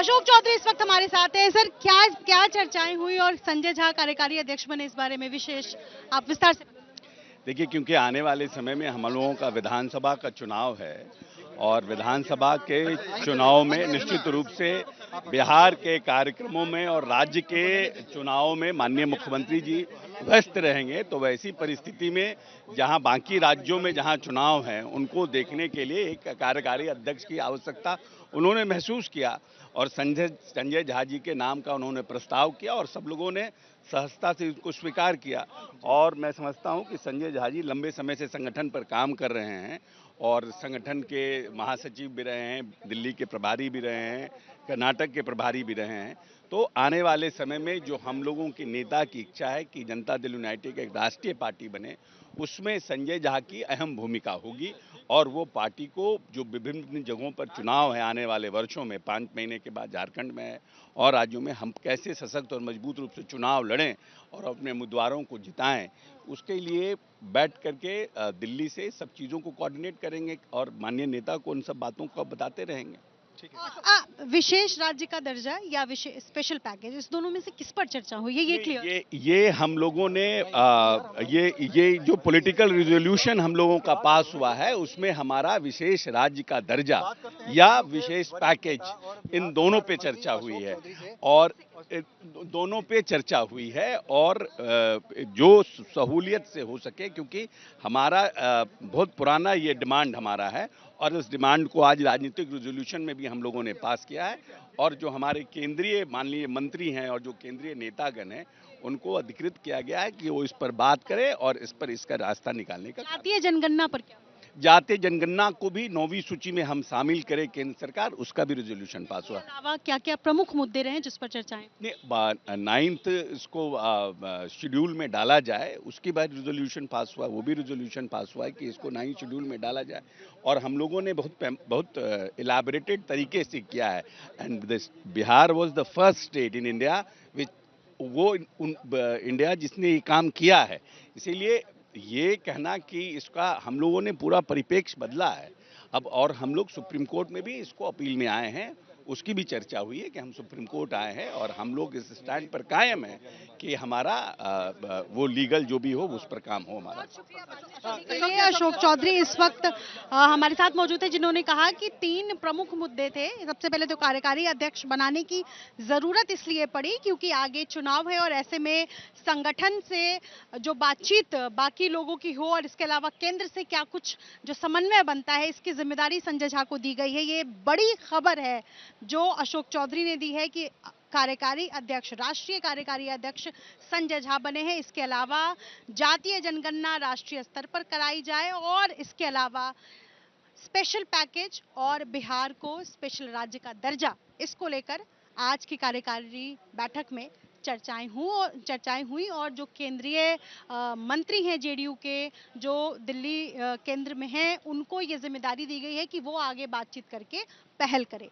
अशोक चौधरी इस वक्त हमारे साथ हैं। सर, क्या क्या चर्चाएं हुई और संजय झा कार्यकारी अध्यक्ष बने, इस बारे में विशेष आप विस्तार से। देखिए, क्योंकि आने वाले समय में हम लोगों का विधानसभा का चुनाव है और विधानसभा के चुनाव में निश्चित रूप से बिहार के कार्यक्रमों में और राज्य के चुनाव में माननीय मुख्यमंत्री जी व्यस्त रहेंगे। तो वैसी परिस्थिति में जहां बाकी राज्यों में जहां चुनाव हैं उनको देखने के लिए एक कार्यकारी अध्यक्ष की आवश्यकता उन्होंने महसूस किया और संजय झा जी के नाम का उन्होंने प्रस्ताव किया और सब लोगों ने सहजता से इसको स्वीकार किया। और मैं समझता हूं कि संजय झा जी लंबे समय से संगठन पर काम कर रहे हैं और संगठन के महासचिव भी रहे हैं, दिल्ली के प्रभारी भी रहे हैं, कर्नाटक के प्रभारी भी रहे हैं। तो आने वाले समय में जो हम लोगों के नेता की इच्छा है कि जनता दल यूनाइटेड एक राष्ट्रीय पार्टी बने, उसमें संजय झा की अहम भूमिका होगी और वो पार्टी को जो विभिन्न जगहों पर चुनाव है आने वाले वर्षों में, 5 महीने के बाद झारखंड में है और राज्यों में, हम कैसे सशक्त और मजबूत रूप से चुनाव लड़ें और अपने उम्मीदवारों को जिताएं, उसके लिए बैठ करके दिल्ली से सब चीज़ों को कोऑर्डिनेट करेंगे और माननीय नेता को उन सब बातों को बताते रहेंगे। विशेष राज्य का दर्जा या विशेष स्पेशल पैकेज, इस दोनों में से किस पर चर्चा हुई है, ये क्लियर? ये हम लोगों ने ये जो पॉलिटिकल रिजोल्यूशन हम लोगों का पास हुआ है उसमें हमारा विशेष राज्य का दर्जा या विशेष पैकेज, इन दोनों पे चर्चा हुई है और दोनों पे चर्चा हुई है और जो सहूलियत से हो सके, क्योंकि हमारा बहुत पुराना ये डिमांड हमारा है और इस डिमांड को आज राजनीतिक रिजोल्यूशन में भी हम लोगों ने पास किया है और जो हमारे केंद्रीय माननीय मंत्री हैं और जो केंद्रीय नेतागण हैं उनको अधिकृत किया गया है कि वो इस पर बात करें और इस पर इसका रास्ता निकालने का। जातीय जनगणना पर क्या? जातीय जनगणना को भी 9वीं सूची में हम शामिल करें केंद्र सरकार, उसका भी रेजोल्यूशन पास हुआ। अलावा क्या क्या प्रमुख मुद्दे रहे जिस पर चर्चाएं? 9th इसको शेड्यूल में डाला जाए, उसके बाद रेजोल्यूशन पास हुआ, वो भी रेजोल्यूशन पास हुआ है कि इसको 9th शेड्यूल में डाला जाए और हम लोगों ने बहुत इलाबोरेटेड तरीके से किया है। And this Bihar was the first state in India which India जिसने ये काम किया है। इसीलिए ये कहना कि इसका हम लोगों ने पूरा परिप्रेक्ष्य बदला है अब, और हम लोग सुप्रीम कोर्ट में भी इसको अपील में आए हैं, उसकी भी चर्चा हुई है कि हम सुप्रीम कोर्ट आए हैं और हम लोग इस स्टैंड पर कायम है कि हमारा वो लीगल जो भी हो उस पर काम हो हमारा। अशोक चौधरी इस वक्त हमारे साथ मौजूद है, जिन्होंने कहा कि 3 प्रमुख मुद्दे थे। सबसे पहले तो कार्यकारी अध्यक्ष बनाने की जरूरत इसलिए पड़ी क्योंकि आगे चुनाव है और ऐसे में संगठन से जो बातचीत बाकी लोगों की हो और इसके अलावा केंद्र से क्या कुछ जो समन्वय बनता है, इसकी जिम्मेदारी संजय झा को दी गई है। ये बड़ी खबर है जो अशोक चौधरी ने दी है कि कार्यकारी अध्यक्ष, राष्ट्रीय कार्यकारी अध्यक्ष संजय झा बने हैं। इसके अलावा जातीय जनगणना राष्ट्रीय स्तर पर कराई जाए और इसके अलावा स्पेशल पैकेज और बिहार को स्पेशल राज्य का दर्जा, इसको लेकर आज की कार्यकारी बैठक में चर्चाएं हुई और जो केंद्रीय मंत्री हैं जेडीयू के, जो दिल्ली केंद्र में हैं, उनको ये जिम्मेदारी दी गई है कि वो आगे बातचीत करके पहल करें।